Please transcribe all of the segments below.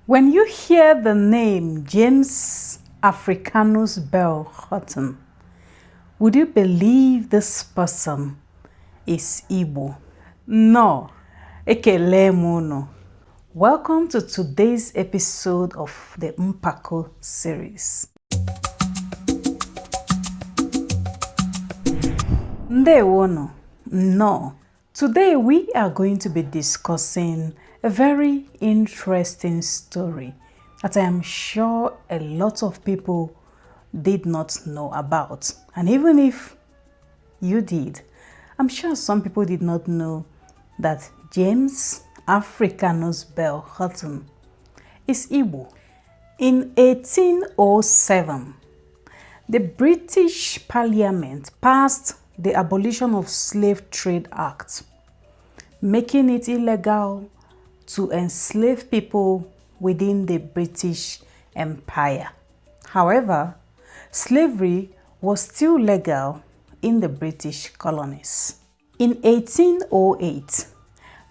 When you hear the name James Africanus Beale Horton, would you believe this person is Igbo? No, ekele muno. Welcome to today's episode of the Mpàkó series. Ndewono. No. Today we are going to be discussing a very interesting story that I am sure a lot of people did not know about. And even if you did, I'm sure some people did not know that James Africanus Beale Horton is Igbo. In 1807, the British Parliament passed the Abolition of Slave Trade Act, making it illegal to enslave people within the British Empire. However, slavery was still legal in the British colonies. In 1808,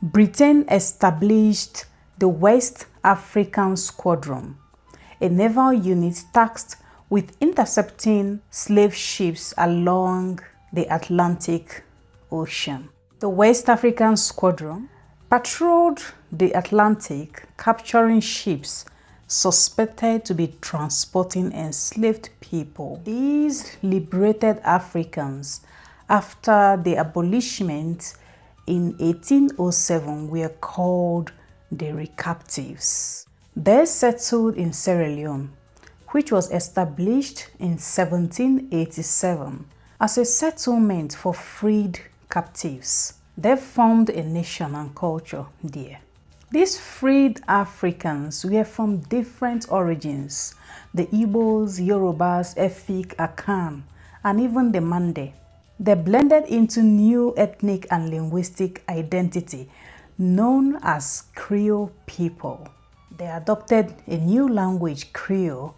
Britain established the West African Squadron, a naval unit tasked with intercepting slave ships along the Atlantic Ocean. The West African Squadron patrolled the Atlantic, capturing ships suspected to be transporting enslaved people. These liberated Africans, after the abolishment in 1807, were called the recaptives. They settled in Sierra Leone, which was established in 1787 as a settlement for freed captives. They formed a nation and culture there. These freed Africans were from different origins: the Igbos, Yorubas, Efik, Akan, and even the Mande. They blended into new ethnic and linguistic identity known as Creole people. They adopted a new language, Creole,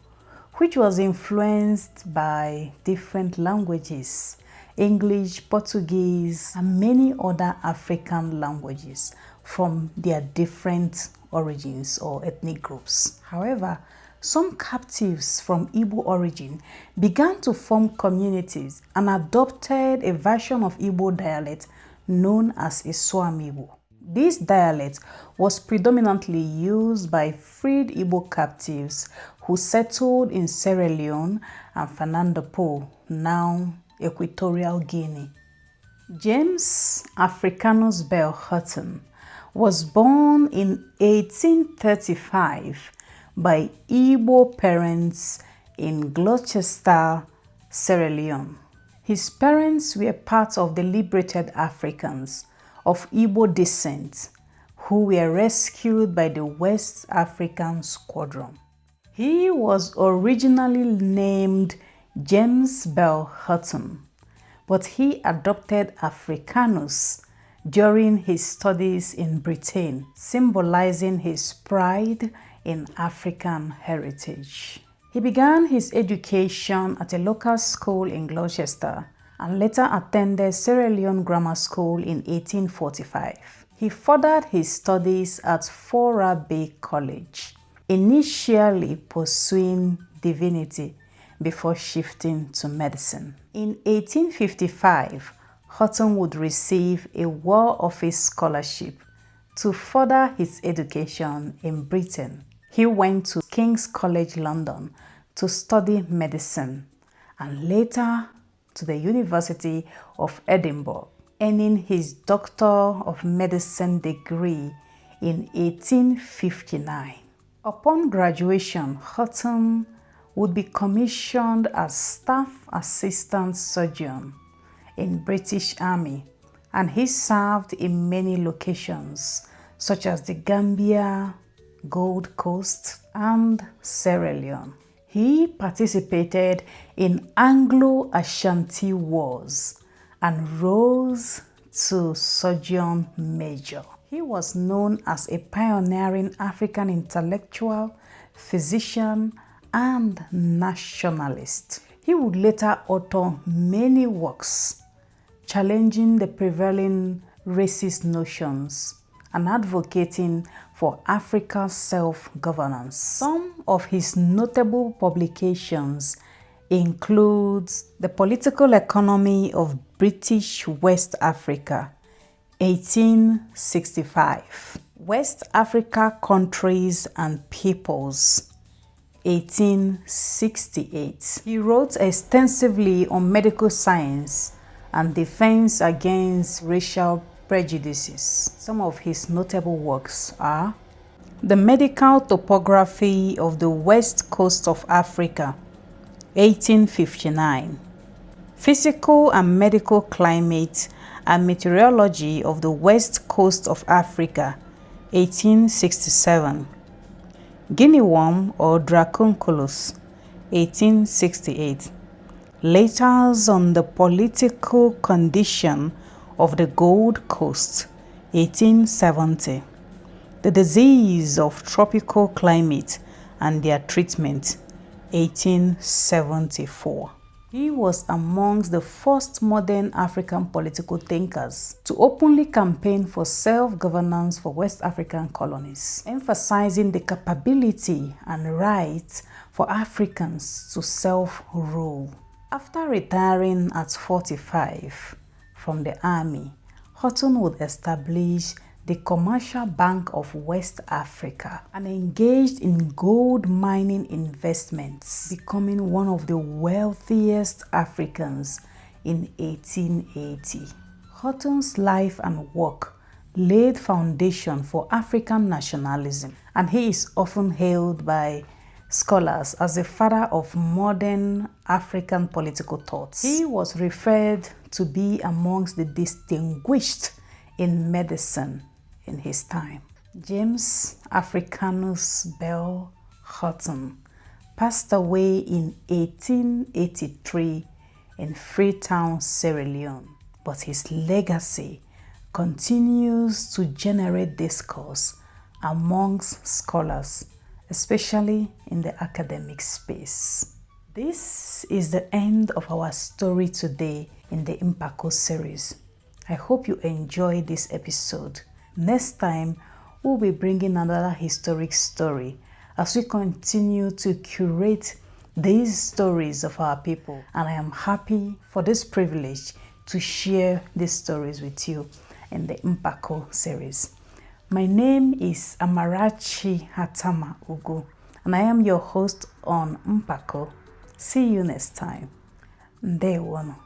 which was influenced by different languages: English, Portuguese, and many other African languages from their different origins or ethnic groups. However, some captives from Igbo origin began to form communities and adopted a version of Igbo dialect known as Iswam Igbo. This dialect was predominantly used by freed Igbo captives who settled in Sierra Leone and Mpàkó, now Equatorial Guinea. James Africanus Beale Horton was born in 1835 by Igbo parents in Gloucester, Sierra Leone. His parents were part of the liberated Africans of Igbo descent who were rescued by the West African Squadron. He was originally named James Beale Horton, but he adopted Africanus during his studies in Britain, symbolizing his pride in African heritage. He began his education at a local school in Gloucester and later attended Sierra Leone Grammar School in 1845. He furthered his studies at Fora Bay College, initially pursuing divinity before shifting to medicine. In 1855, Horton would receive a War Office scholarship to further his education in Britain. He went to King's College London to study medicine and later to the University of Edinburgh, earning his Doctor of Medicine degree in 1859. Upon graduation, Horton would be commissioned as Staff Assistant Surgeon in British Army, and he served in many locations such as the Gambia, Gold Coast, and Sierra Leone. He participated in Anglo-Ashanti Wars and rose to Surgeon Major. He was known as a pioneering African intellectual, physician, and nationalist. He would later author many works challenging the prevailing racist notions and advocating for Africa's self-governance. Some of his notable publications include The Political Economy of British West Africa, 1865, West Africa Countries and Peoples, 1868. He wrote extensively on medical science and defense against racial prejudices. Some of his notable works are The Medical Topography of the West Coast of Africa, 1859, Physical and Medical Climate and Meteorology of the West Coast of Africa, 1867, Guinea Worm or Dracunculus, 1868, Letters on the Political Condition of the Gold Coast, 1870, The Disease of Tropical Climate and Their Treatment, 1874. He was amongst the first modern African political thinkers to openly campaign for self-governance for West African colonies, emphasizing the capability and right for Africans to self-rule. After retiring at 45 from the army, Horton would establish the Commercial Bank of West Africa and engaged in gold mining investments, becoming one of the wealthiest Africans in 1880. Horton's life and work laid foundation for African nationalism, and he is often hailed by scholars as the father of modern African political thought. He was referred to be amongst the distinguished in medicine in his time. James Africanus Beale Horton passed away in 1883 in Freetown, Sierra Leone, but his legacy continues to generate discourse amongst scholars, especially in the academic space. This is the end of our story today in the Mpàkó series. I hope you enjoyed this episode. Next time, we'll be bringing another historic story as we continue to curate these stories of our people. And I am happy for this privilege to share these stories with you in the Mpàkó series. My name is Amarachi Hatama Ugu, and I am your host on Mpàkó. See you next time. Ndewono.